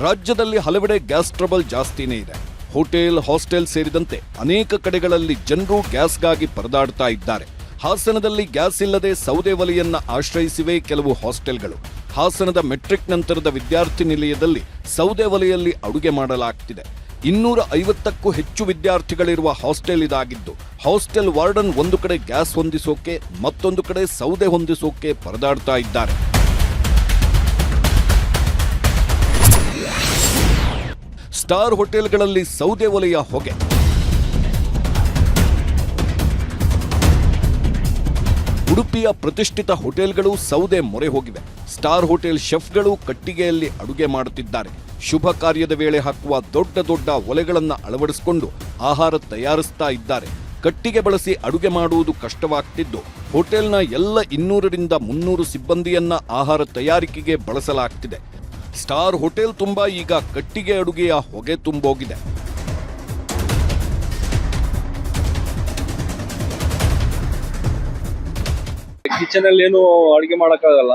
ರಾಜ್ಯದಲ್ಲಿ ಹಲವೆಡೆ ಗ್ಯಾಸ್ ಟ್ರಬಲ್ ಜಾಸ್ತಿನೇ ಇದೆ. ಹೋಟೆಲ್, ಹಾಸ್ಟೆಲ್ ಸೇರಿದಂತೆ ಅನೇಕ ಕಡೆಗಳಲ್ಲಿ ಜನರು ಗ್ಯಾಸ್ಗಾಗಿ ಪರದಾಡ್ತಾ ಇದ್ದಾರೆ. ಹಾಸನದಲ್ಲಿ ಗ್ಯಾಸ್ ಇಲ್ಲದೆ ಸೌದೆ ಒಲೆಯನ್ನ ಆಶ್ರಯಿಸಿವೆ ಕೆಲವು ಹಾಸ್ಟೆಲ್ಗಳು. ಹಾಸನದ ಮೆಟ್ರಿಕ್ ನಂತರದ ವಿದ್ಯಾರ್ಥಿ ನಿಲಯದಲ್ಲಿ ಸೌದೆ ಒಲೆಯಲ್ಲಿ ಅಡುಗೆ ಮಾಡಲಾಗ್ತಿದೆ. 250ಕ್ಕೂ ಹೆಚ್ಚು ವಿದ್ಯಾರ್ಥಿಗಳಿರುವ ಹಾಸ್ಟೆಲ್ ಇದಾಗಿದ್ದು, ಹಾಸ್ಟೆಲ್ ವಾರ್ಡನ್ ಒಂದು ಕಡೆ ಗ್ಯಾಸ್ ಹೊಂದಿಸೋಕೆ, ಮತ್ತೊಂದು ಕಡೆ ಸೌದೆ ಹೊಂದಿಸೋಕೆ ಪರದಾಡ್ತಾ ಇದ್ದಾರೆ. ಸ್ಟಾರ್ ಹೋಟೆಲ್ಗಳಲ್ಲಿ ಸೌದೆ ಒಲೆಯ ಹೊಗೆ. ಉಡುಪಿಯ ಪ್ರತಿಷ್ಠಿತ ಹೋಟೆಲ್ಗಳು ಸೌದೆ ಮೊರೆ ಹೋಗಿವೆ. ಸ್ಟಾರ್ ಹೋಟೆಲ್ ಶೆಫ್ಗಳು ಕಟ್ಟಿಗೆಯಲ್ಲಿ ಅಡುಗೆ ಮಾಡುತ್ತಿದ್ದಾರೆ. ಶುಭ ಕಾರ್ಯದ ವೇಳೆ ಹಾಕುವ ದೊಡ್ಡ ದೊಡ್ಡ ಒಲೆಗಳನ್ನು ಅಳವಡಿಸಿಕೊಂಡು ಆಹಾರ ತಯಾರಿಸ್ತಾ ಇದ್ದಾರೆ. ಕಟ್ಟಿಗೆ ಬಳಸಿ ಅಡುಗೆ ಮಾಡುವುದು ಕಷ್ಟವಾಗ್ತಿದ್ದು, ಹೋಟೆಲ್ನ ಎಲ್ಲ 200ರಿಂದ 300 ಸಿಬ್ಬಂದಿಯನ್ನ ಆಹಾರ ತಯಾರಿಕೆಗೆ ಬಳಸಲಾಗ್ತಿದೆ. ಸ್ಟಾರ್ ಹೋಟೆಲ್ ತುಂಬಾ ಈಗ ಕಟ್ಟಿಗೆ ಅಡುಗೆಯ ಹೊಗೆ ತುಂಬೋಗಿದೆ. ಕಿಚನ್ ಅಲ್ಲಿ ಏನು ಅಡುಗೆ ಮಾಡೋಕ್ಕಾಗಲ್ಲ.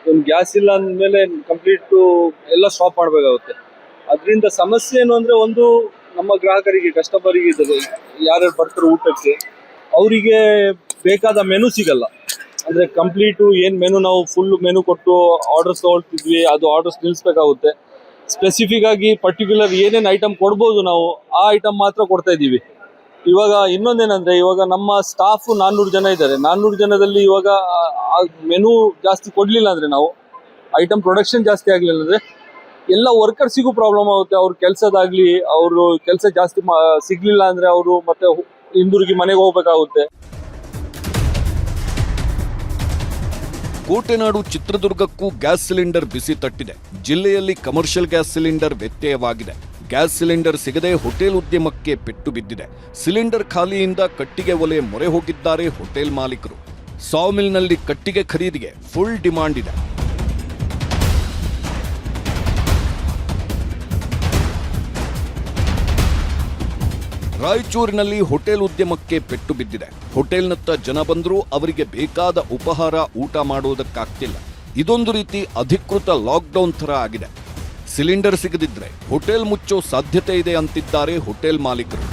ಒಂದು ಗ್ಯಾಸ್ ಇಲ್ಲ ಅಂದಮೇಲೆ ಕಂಪ್ಲೀಟ್ ಎಲ್ಲ ಸ್ಟಾಪ್ ಮಾಡಬೇಕಾಗುತ್ತೆ. ಅದರಿಂದ ಸಮಸ್ಯೆ ಏನು ಅಂದರೆ, ಒಂದು ನಮ್ಮ ಗ್ರಾಹಕರಿಗೆ, ಕಸ್ಟಮರಿಗೆ, ಯಾರ್ಯಾರು ಬರ್ತಾರೆ ಊಟಕ್ಕೆ, ಅವರಿಗೆ ಬೇಕಾದ ಮೆನು ಸಿಗಲ್ಲ. ಅಂದರೆ ಕಂಪ್ಲೀಟು ಏನು ಮೆನು ನಾವು ಫುಲ್ ಮೆನು ಕೊಟ್ಟು ಆರ್ಡರ್ಸ್ ತೊಗೊಳ್ತಿದ್ವಿ, ಅದು ಆರ್ಡರ್ಸ್ ನಿಲ್ಲಿಸ್ಬೇಕಾಗುತ್ತೆ. ಸ್ಪೆಸಿಫಿಕ್ ಆಗಿ ಪರ್ಟಿಕ್ಯುಲರ್ ಏನೇನು ಐಟಮ್ ಕೊಡ್ಬೋದು ನಾವು ಆ ಐಟಮ್ ಮಾತ್ರ ಕೊಡ್ತಾ ಇದ್ದೀವಿ. ಇವಾಗ ಇನ್ನೊಂದೇನಂದರೆ, ಇವಾಗ ನಮ್ಮ ಸ್ಟಾಫು 400 ಜನ ಇದ್ದಾರೆ. 400 ಜನದಲ್ಲಿ ಇವಾಗ ಮೆನು ಜಾಸ್ತಿ ಕೊಡಲಿಲ್ಲ ಅಂದರೆ, ನಾವು ಐಟಮ್ ಪ್ರೊಡಕ್ಷನ್ ಜಾಸ್ತಿ ಆಗಲಿಲ್ಲ ಅಂದರೆ ಎಲ್ಲ ವರ್ಕರ್ಸಿಗೂ ಪ್ರಾಬ್ಲಮ್ ಆಗುತ್ತೆ. ಅವ್ರ ಕೆಲಸದಾಗ್ಲಿ, ಅವರು ಕೆಲಸ ಜಾಸ್ತಿ ಸಿಗ್ಲಿಲ್ಲ ಅಂದ್ರೆ ಅವರು ಮತ್ತೆ ಹಿಂದಿರುಗಿ ಮನೆಗೆ ಹೋಗ್ಬೇಕಾಗುತ್ತೆ. ಕೋಟೆನಾಡು ಚಿತ್ರದುರ್ಗಕ್ಕೂ ಗ್ಯಾಸ್ ಸಿಲಿಂಡರ್ ಬಿಸಿ ತಟ್ಟಿದೆ. ಜಿಲ್ಲೆಯಲ್ಲಿ ಕಮರ್ಷಿಯಲ್ ಗ್ಯಾಸ್ ಸಿಲಿಂಡರ್ ವ್ಯತ್ಯಯವಾಗಿದೆ. ಗ್ಯಾಸ್ ಸಿಲಿಂಡರ್ ಸಿಗದೆ ಹೋಟೆಲ್ ಉದ್ಯಮಕ್ಕೆ ಪೆಟ್ಟು ಬಿದ್ದಿದೆ. ಸಿಲಿಂಡರ್ ಖಾಲಿಯಿಂದ ಕಟ್ಟಿಗೆ ಒಲೆ ಮೊರೆ ಹೋಗಿದ್ದಾರೆ ಹೋಟೆಲ್ ಮಾಲೀಕರು. ಸಾಮಿಲ್ನಲ್ಲಿ ಕಟ್ಟಿಗೆ ಖರೀದಿಗೆ ಫುಲ್ ಡಿಮಾಂಡ್ ಇದೆ. ರಾಯಚೂರಿನಲ್ಲಿ ಹೋಟೆಲ್ ಉದ್ಯಮಕ್ಕೆ ಪೆಟ್ಟು ಬಿದ್ದಿದೆ. ಹೋಟೆಲ್ನತ್ತ ಜನ ಬಂದರೂ ಅವರಿಗೆ ಬೇಕಾದ ಉಪಹಾರ ಊಟ ಮಾಡುವುದಕ್ಕಾಗ್ತಿಲ್ಲ. ಇದೊಂದು ರೀತಿ ಅಧಿಕೃತ ಲಾಕ್ಡೌನ್ ಥರ ಆಗಿದೆ. ಸಿಲಿಂಡರ್ ಸಿಗದಿದ್ರೆ ಹೋಟೆಲ್ ಮುಚ್ಚೋ ಸಾಧ್ಯತೆ ಇದೆ ಅಂತಿದ್ದಾರೆ ಹೋಟೆಲ್ ಮಾಲೀಕರು.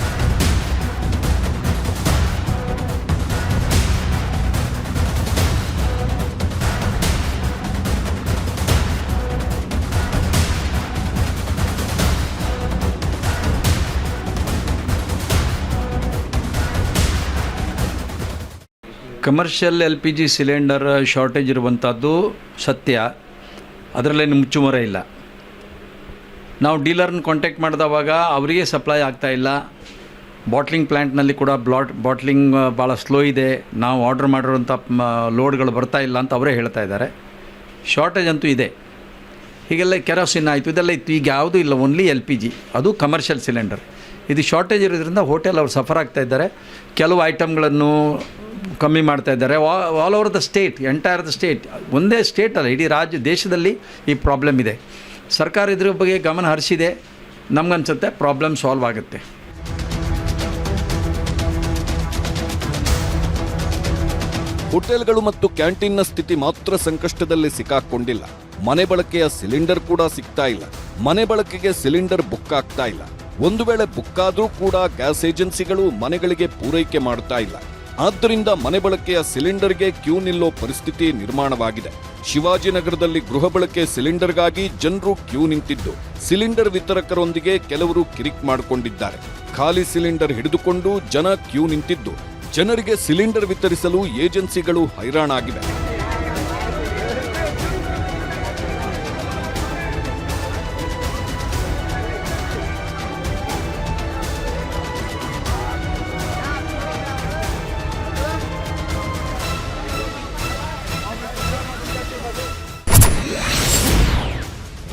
ಕಮರ್ಷಿಯಲ್ LPG ಸಿಲಿಂಡರ್ ಶಾರ್ಟೇಜ್ ಇರುವಂಥದ್ದು ಸತ್ಯ, ಅದರಲ್ಲೇನು ಮುಚ್ಚುಮರೆ ಇಲ್ಲ. ನಾವು ಡೀಲರ್ನ ಕಾಂಟ್ಯಾಕ್ಟ್ ಮಾಡಿದವಾಗ ಅವರಿಗೆ ಸಪ್ಲೈ ಆಗ್ತಾಯಿಲ್ಲ. ಬಾಟ್ಲಿಂಗ್ ಪ್ಲ್ಯಾಂಟ್ನಲ್ಲಿ ಕೂಡ ಬಾಟ್ಲಿಂಗ್ ಭಾಳ ಸ್ಲೋ ಇದೆ, ನಾವು ಆರ್ಡ್ರ್ ಮಾಡಿರೋಂಥ ಲೋಡ್ಗಳು ಬರ್ತಾ ಇಲ್ಲ ಅಂತ ಅವರೇ ಹೇಳ್ತಾ ಇದ್ದಾರೆ. ಶಾರ್ಟೇಜ್ ಅಂತೂ ಇದೆ. ಹೀಗೆಲ್ಲ ಕೆರೋಸಿನ್ ಆಯಿತು, ಇದೆಲ್ಲ ಇತ್ತು. ಈಗ ಯಾವುದೂ ಇಲ್ಲ, ಓನ್ಲಿ LPG, ಅದು ಕಮರ್ಷಿಯಲ್ ಸಿಲಿಂಡರ್. ಇದು ಶಾರ್ಟೇಜ್ ಇರೋದ್ರಿಂದ ಹೋಟೆಲ್ ಅವರು ಸಫರ್ ಆಗ್ತಾ ಇದ್ದಾರೆ. ಕೆಲವು ಐಟಮ್ಗಳನ್ನು ಕಮ್ಮಿ ಮಾಡ್ತಾ ಇದ್ದಾರೆ. All over the state, entire the state, ಒಂದೇ ಸ್ಟೇಟ್ ಅಲ್ಲ, ಇಡೀ ರಾಜ್ಯ ದೇಶದಲ್ಲಿ ಈ ಪ್ರಾಬ್ಲಮ್ ಇದೆ. ಸರ್ಕಾರ ಇದ್ರ ಬಗ್ಗೆ ಗಮನ ಹರಿಸಿದೆ, ನಮಗನ್ಸುತ್ತೆ ಪ್ರಾಬ್ಲಮ್ ಸಾಲ್ವ್ ಆಗುತ್ತೆ. ಹೋಟೆಲ್ಗಳು ಮತ್ತು ಕ್ಯಾಂಟೀನ್ನ ಸ್ಥಿತಿ ಮಾತ್ರ ಸಂಕಷ್ಟದಲ್ಲಿ ಸಿಕ್ಕಾಕೊಂಡಿಲ್ಲ. ಮನೆ ಬಳಕೆಯ ಸಿಲಿಂಡರ್ ಕೂಡ ಸಿಗ್ತಾ ಇಲ್ಲ. ಮನೆ ಬಳಕೆಗೆ ಸಿಲಿಂಡರ್ ಬುಕ್ ಆಗ್ತಾ ಇಲ್ಲ. ಒಂದು ವೇಳೆ ಬುಕ್ ಆದರೂ ಕೂಡ ಗ್ಯಾಸ್ ಏಜೆನ್ಸಿಗಳು ಮನೆಗಳಿಗೆ ಪೂರೈಕೆ ಮಾಡ್ತಾ ಇಲ್ಲ. ಆದ್ದರಿಂದ ಮನೆ ಬಳಕೆಯ ಸಿಲಿಂಡರ್ಗೆ ಕ್ಯೂ ನಿಲ್ಲೋ ಪರಿಸ್ಥಿತಿ ನಿರ್ಮಾಣವಾಗಿದೆ. ಶಿವಾಜಿನಗರದಲ್ಲಿ ಗೃಹ ಬಳಕೆ ಸಿಲಿಂಡರ್ಗಾಗಿ ಜನರು ಕ್ಯೂ ನಿಂತಿದ್ದು, ಸಿಲಿಂಡರ್ ವಿತರಕರೊಂದಿಗೆ ಕೆಲವರು ಕಿರಿಕ್ ಮಾಡಿಕೊಂಡಿದ್ದಾರೆ. ಖಾಲಿ ಸಿಲಿಂಡರ್ ಹಿಡಿದುಕೊಂಡು ಜನ ಕ್ಯೂ ನಿಂತಿದ್ದು, ಜನರಿಗೆ ಸಿಲಿಂಡರ್ ವಿತರಿಸಲು ಏಜೆನ್ಸಿಗಳು ಹೈರಾಣಾಗಿವೆ.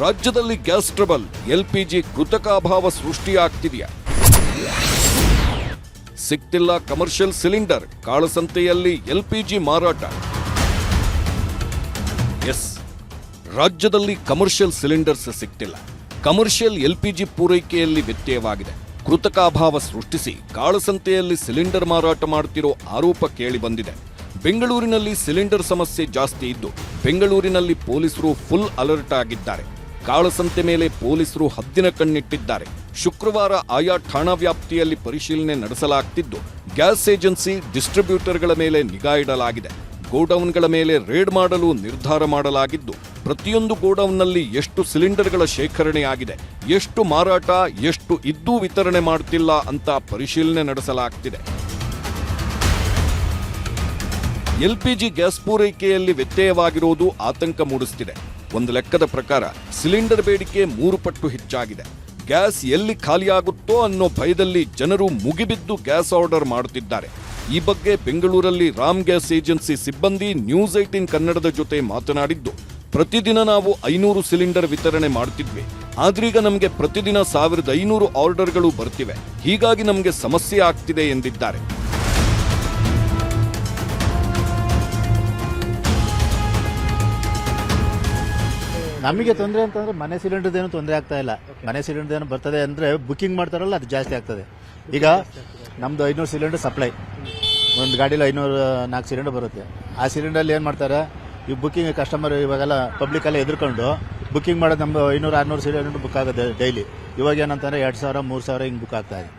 ರಾಜ್ಯದಲ್ಲಿ ಗ್ಯಾಸ್ ಟ್ರಬಲ್, LPG ಕೃತಕ ಅಭಾವ ಸೃಷ್ಟಿಯಾಗ್ತಿದೆಯಾ? ಸಿಗ್ತಿಲ್ಲ ಕಮರ್ಷಿಯಲ್ ಸಿಲಿಂಡರ್, ಕಾಳಸಂತೆಯಲ್ಲಿ LPG ಮಾರಾಟ. ಎಸ್, ರಾಜ್ಯದಲ್ಲಿ ಕಮರ್ಷಿಯಲ್ ಸಿಲಿಂಡರ್ಸ್ ಸಿಗ್ತಿಲ್ಲ. ಕಮರ್ಷಿಯಲ್ LPG ಪೂರೈಕೆಯಲ್ಲಿ ವ್ಯತ್ಯಯವಾಗಿದೆ. ಕೃತಕ ಅಭಾವ ಸೃಷ್ಟಿಸಿ ಕಾಳಸಂತೆಯಲ್ಲಿ ಸಿಲಿಂಡರ್ ಮಾರಾಟ ಮಾಡುತ್ತಿರೋ ಆರೋಪ ಕೇಳಿ ಬಂದಿದೆ. ಬೆಂಗಳೂರಿನಲ್ಲಿ ಸಿಲಿಂಡರ್ ಸಮಸ್ಯೆ ಜಾಸ್ತಿ ಇದ್ದು, ಬೆಂಗಳೂರಿನಲ್ಲಿ ಪೊಲೀಸರು ಫುಲ್ ಅಲರ್ಟ್ ಆಗಿದ್ದಾರೆ. ಕಾಳಸಂತೆ ಮೇಲೆ ಪೊಲೀಸರು ಹದ್ದಿನ ಕಣ್ಣಿಟ್ಟಿದ್ದಾರೆ. ಶುಕ್ರವಾರ ಆಯಾ ಠಾಣಾ ವ್ಯಾಪ್ತಿಯಲ್ಲಿ ಪರಿಶೀಲನೆ ನಡೆಸಲಾಗುತ್ತಿದ್ದು, ಗ್ಯಾಸ್ ಏಜೆನ್ಸಿ, ಡಿಸ್ಟ್ರಿಬ್ಯೂಟರ್ಗಳ ಮೇಲೆ ನಿಗಾ ಇಡಲಾಗಿದೆ. ಗೋಡೌನ್ಗಳ ಮೇಲೆ ರೇಡ್ ಮಾಡಲು ನಿರ್ಧಾರ ಮಾಡಲಾಗಿದ್ದು, ಪ್ರತಿಯೊಂದು ಗೋಡೌನ್ನಲ್ಲಿ ಎಷ್ಟು ಸಿಲಿಂಡರ್ಗಳ ಶೇಖರಣೆಯಾಗಿದೆ, ಎಷ್ಟು ಮಾರಾಟ, ಎಷ್ಟು ಇದ್ದೂ ವಿತರಣೆ ಮಾಡ್ತಿಲ್ಲ ಅಂತ ಪರಿಶೀಲನೆ ನಡೆಸಲಾಗುತ್ತಿದೆ. LPG ಗ್ಯಾಸ್ ಪೂರೈಕೆಯಲ್ಲಿ ವ್ಯತ್ಯಯವಾಗಿರುವುದು ಆತಂಕ ಮೂಡಿಸುತ್ತಿದೆ. ಒಂದು ಲೆಕ್ಕದ ಪ್ರಕಾರ ಸಿಲಿಂಡರ್ ಬೇಡಿಕೆ 3 ಪಟ್ಟು ಹೆಚ್ಚಾಗಿದೆ. ಗ್ಯಾಸ್ ಎಲ್ಲಿ ಖಾಲಿಯಾಗುತ್ತೋ ಅನ್ನೋ ಭಯದಲ್ಲಿ ಜನರು ಮುಗಿಬಿದ್ದು ಗ್ಯಾಸ್ ಆರ್ಡರ್ ಮಾಡುತ್ತಿದ್ದಾರೆ. ಈ ಬಗ್ಗೆ ಬೆಂಗಳೂರಲ್ಲಿ ರಾಮ್ ಗ್ಯಾಸ್ ಏಜೆನ್ಸಿ ಸಿಬ್ಬಂದಿ ನ್ಯೂಸ್ 18 ಕನ್ನಡದ ಜೊತೆ ಮಾತನಾಡಿದ್ದು, ಪ್ರತಿದಿನ ನಾವು 500 ಸಿಲಿಂಡರ್ ವಿತರಣೆ ಮಾಡ್ತಿದ್ವಿ, ಆದ್ರೀಗ ನಮಗೆ ಪ್ರತಿದಿನ 1500 ಆರ್ಡರ್ಗಳು ಬರ್ತಿವೆ. ಹೀಗಾಗಿ ನಮಗೆ ಸಮಸ್ಯೆ ಆಗ್ತಿದೆ ಎಂದಿದ್ದಾರೆ. ನಮಗೆ ತೊಂದರೆ ಅಂತಂದರೆ ಮನೆ ಸಿಲಿಂಡರ್ದೇನು ತೊಂದರೆ ಆಗ್ತಾ ಇಲ್ಲ. ಮನೆ ಸಿಲಿಂಡರ್ ಏನು ಬರ್ತದೆ ಅಂದರೆ ಬುಕ್ಕಿಂಗ್ ಮಾಡ್ತಾರಲ್ಲ, ಅದು ಜಾಸ್ತಿ ಆಗ್ತದೆ. ಈಗ ನಮ್ಮದು 500 ಸಿಲಿಂಡರ್ ಸಪ್ಲೈ, ಒಂದು ಗಾಡೀಲಿ 504 ಸಿಲಿಂಡರ್ ಬರುತ್ತೆ. ಆ ಸಿಲಿಂಡರ್ಲಿ ಏನು ಮಾಡ್ತಾರೆ, ಈ ಬುಕ್ಕಿಂಗ್ ಕಸ್ಟಮರ್ ಇವಾಗೆಲ್ಲ ಪಬ್ಲಿಕ್ ಎಲ್ಲ ಎದುರ್ಕೊಂಡು ಬುಕ್ಕಿಂಗ್ ಮಾಡೋದು. ನಮ್ಮದು 500-600 ಸಿಲಿಂಡರ್ ಬುಕ್ ಆಗೋದು ಡೈಲಿ. ಇವಾಗ ಏನಂತಂದರೆ 2000-3000 ಹಿಂಗೆ ಬುಕ್ ಆಗ್ತಾ ಇದೆ.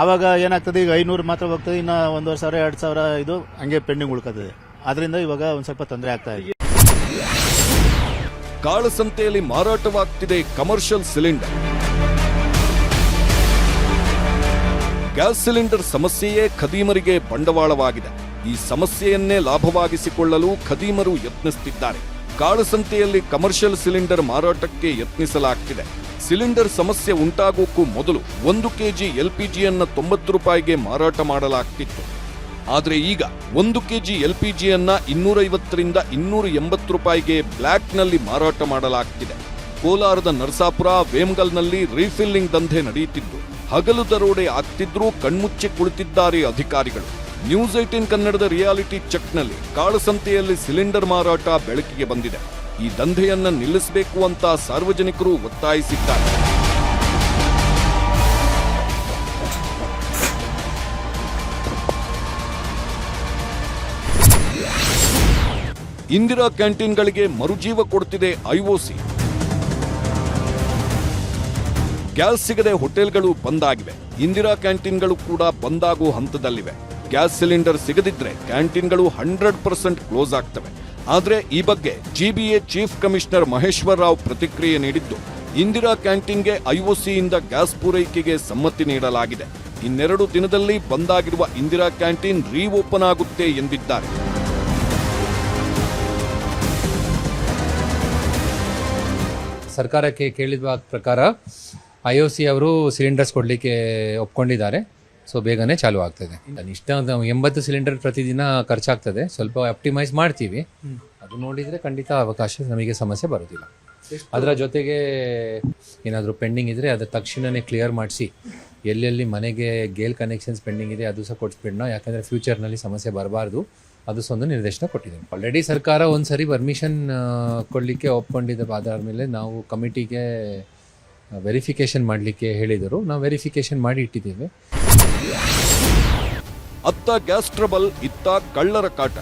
ಆವಾಗ ಏನಾಗ್ತದೆ, ಈಗ 500 ಮಾತ್ರ ಹೋಗ್ತದೆ, ಇನ್ನು 1500-2000 ಇದು ಹಂಗೆ ಪೆಂಡಿಂಗ್ ಉಳ್ಕೋತದೆ. ಅದರಿಂದ ಇವಾಗ ಒಂದು ಸ್ವಲ್ಪ ತೊಂದರೆ ಆಗ್ತಾ ಇದೆ. ಕಾಳಸಂತೆಯಲ್ಲಿ ಮಾರಾಟವಾಗ್ತಿದೆ ಕಮರ್ಷಿಯಲ್ ಸಿಲಿಂಡರ್. ಗ್ಯಾಸ್ ಸಿಲಿಂಡರ್ ಸಮಸ್ಯೆಯೇ ಖದೀಮರಿಗೆ ಬಂಡವಾಳವಾಗಿದೆ. ಈ ಸಮಸ್ಯೆಯನ್ನೇ ಲಾಭವಾಗಿಸಿಕೊಳ್ಳಲು ಖದೀಮರು ಯತ್ನಿಸುತ್ತಿದ್ದಾರೆ. ಕಾಳಸಂತೆಯಲ್ಲಿ ಕಮರ್ಷಿಯಲ್ ಸಿಲಿಂಡರ್ ಮಾರಾಟಕ್ಕೆ ಯತ್ನಿಸಲಾಗ್ತಿದೆ. ಸಿಲಿಂಡರ್ ಸಮಸ್ಯೆ ಉಂಟಾಗೋಕ್ಕೂ ಮೊದಲು 1 ಕೆಜಿ ಎಲ್ಪಿಜಿಯನ್ನ 90 ರೂಪಾಯಿಗೆ ಮಾರಾಟ ಮಾಡಲಾಗ್ತಿತ್ತು. ಆದರೆ ಈಗ 1 ಕೆಜಿ ಎಲ್ಪಿಜಿಯನ್ನ 250ರಿಂದ 280 ರೂಪಾಯಿಗೆ ಬ್ಲ್ಯಾಕ್ನಲ್ಲಿ ಮಾರಾಟ ಮಾಡಲಾಗ್ತಿದೆ. ಕೋಲಾರದ ನರಸಾಪುರ, ವೇಮಗಲ್ನಲ್ಲಿ ರೀಫಿಲ್ಲಿಂಗ್ ದಂಧೆ ನಡೆಯುತ್ತಿದ್ದು ಹಗಲು ದರೋಡೆ ಆಗ್ತಿದ್ರೂ ಕಣ್ಮುಚ್ಚಿ ಕುಳಿತಿದ್ದಾರೆ ಅಧಿಕಾರಿಗಳು. ನ್ಯೂಸ್ 18 ಕನ್ನಡದ ರಿಯಾಲಿಟಿ ಚೆಕ್ನಲ್ಲಿ ಕಾಳಸಂತೆಯಲ್ಲಿ ಸಿಲಿಂಡರ್ ಮಾರಾಟ ಬೆಳಕಿಗೆ ಬಂದಿದೆ. ಈ ದಂಧೆಯನ್ನ ನಿಲ್ಲಿಸಬೇಕು ಅಂತ ಸಾರ್ವಜನಿಕರು ಒತ್ತಾಯಿಸಿದ್ದಾರೆ. ಇಂದಿರಾ ಕ್ಯಾಂಟೀನ್ಗಳಿಗೆ ಮರುಜೀವ ಕೊಡ್ತಿದೆ ಐಒಸಿ. ಗ್ಯಾಸ್ ಸಿಗದೆ ಹೋಟೆಲ್ಗಳು ಬಂದ್ ಆಗಿವೆ. ಇಂದಿರಾ ಕ್ಯಾಂಟೀನ್ಗಳು ಕೂಡ ಬಂದಾಗುವ ಹಂತದಲ್ಲಿವೆ. ಗ್ಯಾಸ್ ಸಿಲಿಂಡರ್ ಸಿಗದಿದ್ರೆ ಕ್ಯಾಂಟೀನ್ಗಳು 100% ಕ್ಲೋಸ್ ಆಗ್ತವೆ. ಆದರೆ ಈ ಬಗ್ಗೆ GBA chief commissioner Maheshwar Rao ಪ್ರತಿಕ್ರಿಯೆ ನೀಡಿದ್ದು, ಇಂದಿರಾ ಕ್ಯಾಂಟೀನ್ಗೆ ಐಒಸಿಯಿಂದ ಗ್ಯಾಸ್ ಪೂರೈಕೆಗೆ ಸಮ್ಮತಿ ನೀಡಲಾಗಿದೆ. ಇನ್ನೆರಡು ದಿನದಲ್ಲಿ ಬಂದಾಗಿರುವ ಇಂದಿರಾ ಕ್ಯಾಂಟೀನ್ ರೀಓಪನ್ ಆಗುತ್ತೆ ಎಂದಿದ್ದಾರೆ. ಸರ್ಕಾರಕ್ಕೆ ಕೇಳಿದ ಪ್ರಕಾರ ಐಒಸಿ ಅವರು ಸಿಲಿಂಡರ್ಸ್ ಕೊಡಲಿಕ್ಕೆ ಒಪ್ಕೊಂಡಿದ್ದಾರೆ. ಸೊ ಬೇಗನೆ ಚಾಲು ಆಗ್ತದೆ. ಇಷ್ಟ 80 ಸಿಲಿಂಡರ್ ಪ್ರತಿದಿನ ಖರ್ಚಾಗ್ತದೆ. ಸ್ವಲ್ಪ ಆಪ್ಟಿಮೈಸ್ ಮಾಡ್ತೀವಿ. ಅದು ನೋಡಿದರೆ ಖಂಡಿತ ಅವಕಾಶ ನಮಗೆ ಸಮಸ್ಯೆ ಬರೋದಿಲ್ಲ. ಅದರ ಜೊತೆಗೆ ಏನಾದರೂ ಪೆಂಡಿಂಗ್ ಇದ್ದರೆ ಅದರ ತಕ್ಷಣವೇ ಕ್ಲಿಯರ್ ಮಾಡಿಸಿ, ಎಲ್ಲೆಲ್ಲಿ ಮನೆಗೆ ಗೇಲ್ ಕನೆಕ್ಷನ್ಸ್ ಪೆಂಡಿಂಗ್ ಇದೆ ಅದು ಸಹ ಕೊಡಿಸ್ಬಿಡೋಣ. ಯಾಕಂದರೆ ಫ್ಯೂಚರ್ನಲ್ಲಿ ಸಮಸ್ಯೆ ಬರಬಾರ್ದು. ಅದು ಸಹ ಒಂದು ನಿರ್ದೇಶನ ಕೊಟ್ಟಿದ್ದೀವಿ. ಆಲ್ರೆಡಿ ಸರ್ಕಾರ ಒಂದು ಸರಿ ಪರ್ಮಿಷನ್ ಕೊಡಲಿಕ್ಕೆ ಒಪ್ಕೊಂಡಿದ್ದ ಆಧಾರ ಮೇಲೆ ನಾವು ಕಮಿಟಿಗೆ ವೆರಿಫಿಕೇಶನ್ ಮಾಡಲಿಕ್ಕೆ ಹೇಳಿದರು. ನಾವು ವೆರಿಫಿಕೇಶನ್ ಮಾಡಿ ಇಟ್ಟಿದ್ದೇವೆ. ಅತ್ತ ಗ್ಯಾಸ್ ಟ್ರಬಲ್, ಇತ್ತ ಕಳ್ಳರ ಕಾಟ.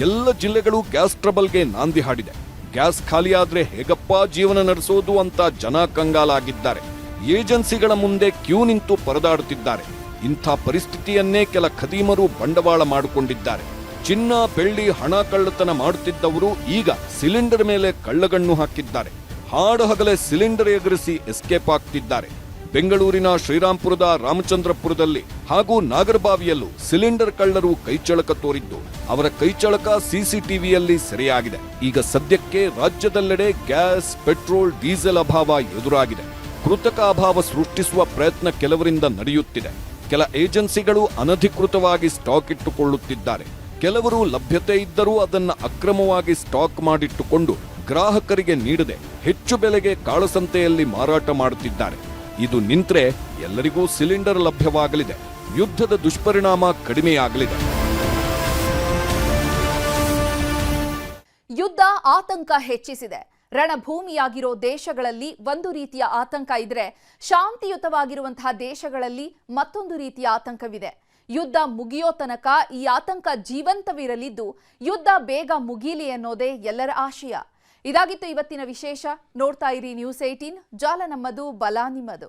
ಎಲ್ಲ ಜಿಲ್ಲೆಗಳು ಗ್ಯಾಸ್ ಟ್ರಬಲ್ಗೆ ನಾಂದಿ ಹಾಡಿದೆ. ಗ್ಯಾಸ್ ಖಾಲಿಯಾದ್ರೆ ಹೇಗಪ್ಪ ಜೀವನ ನಡೆಸೋದು ಅಂತ ಜನ ಕಂಗಾಲಾಗಿದ್ದಾರೆ. ಏಜೆನ್ಸಿಗಳ ಮುಂದೆ ಕ್ಯೂ ನಿಂತು ಪರದಾಡುತ್ತಿದ್ದಾರೆ. ಇಂಥ ಪರಿಸ್ಥಿತಿಯನ್ನೇ ಕೆಲ ಖದೀಮರು ಬಂಡವಾಳ ಮಾಡಿಕೊಂಡಿದ್ದಾರೆ. ಚಿನ್ನ, ಬೆಳ್ಳಿ, ಹಣ ಕಳ್ಳತನ ಮಾಡುತ್ತಿದ್ದವರು ಈಗ ಸಿಲಿಂಡರ್ ಮೇಲೆ ಕಳ್ಳಗಣ್ಣು ಹಾಕಿದ್ದಾರೆ. ಹಾಡು ಹಗಲೇ ಸಿಲಿಂಡರ್ ಎಗರಿಸಿ ಎಸ್ಕೇಪ್ ಆಗ್ತಿದ್ದಾರೆ. ಬೆಂಗಳೂರಿನ ಶ್ರೀರಾಂಪುರದ ರಾಮಚಂದ್ರಪುರದಲ್ಲಿ ಹಾಗೂ ನಾಗರಬಾವಿಯಲ್ಲೂ ಸಿಲಿಂಡರ್ ಕಳ್ಳರು ಕೈಚಳಕ ತೋರಿದ್ದು ಅವರ ಕೈಚಳಕ ಸಿಸಿಟಿವಿಯಲ್ಲಿ ಸೆರೆಯಾಗಿದೆ. ಈಗ ಸದ್ಯಕ್ಕೆ ರಾಜ್ಯದೆಲ್ಲೆಡೆ ಗ್ಯಾಸ್, ಪೆಟ್ರೋಲ್, ಡೀಸೆಲ್ ಅಭಾವ ಎದುರಾಗಿದೆ. ಕೃತಕ ಅಭಾವ ಸೃಷ್ಟಿಸುವ ಪ್ರಯತ್ನ ಕೆಲವರಿಂದ ನಡೆಯುತ್ತಿದೆ. ಕೆಲ ಏಜೆನ್ಸಿಗಳು ಅನಧಿಕೃತವಾಗಿ ಸ್ಟಾಕ್ ಇಟ್ಟುಕೊಳ್ಳುತ್ತಿದ್ದಾರೆ. ಕೆಲವರು ಲಭ್ಯತೆ ಇದ್ದರೂ ಅದನ್ನು ಅಕ್ರಮವಾಗಿ ಸ್ಟಾಕ್ ಮಾಡಿಟ್ಟುಕೊಂಡು ಗ್ರಾಹಕರಿಗೆ ನೀಡದೆ ಹೆಚ್ಚು ಬೆಲೆಗೆ ಕಾಳಸಂತೆಯಲ್ಲಿ ಮಾರಾಟ ಮಾಡುತ್ತಿದ್ದಾರೆ. ಇದು ನಿಂತ್ರೆ ಎಲ್ಲರಿಗೂ ಸಿಲಿಂಡರ್ ಲಭ್ಯವಾಗಲಿದೆ. ಯುದ್ಧದ ದುಷ್ಪರಿಣಾಮ ಕಡಿಮೆಯಾಗಲಿದೆ. ಯುದ್ಧ ಆತಂಕ ಹೆಚ್ಚಿಸಿದೆ. ರಣಭೂಮಿಯಾಗಿರೋ ದೇಶಗಳಲ್ಲಿ ಒಂದು ರೀತಿಯ ಆತಂಕ ಇದ್ರೆ, ಶಾಂತಿಯುತವಾಗಿರುವಂತಹ ದೇಶಗಳಲ್ಲಿ ಮತ್ತೊಂದು ರೀತಿಯ ಆತಂಕವಿದೆ. ಯುದ್ಧ ಮುಗಿಯೋ ತನಕ ಈ ಆತಂಕ ಜೀವಂತವಿರಲಿದ್ದು, ಯುದ್ಧ ಬೇಗ ಮುಗೀಲಿ ಅನ್ನೋದೇ ಎಲ್ಲರ ಆಶಯ. ಇದಾಗಿತ್ತು ಇವತ್ತಿನ ವಿಶೇಷ. ನೋಡ್ತಾ ಇರಿ ನ್ಯೂಸ್ 18. ಜಾಲ ನಮ್ಮದು, ಬಲ ನಿಮ್ಮದು.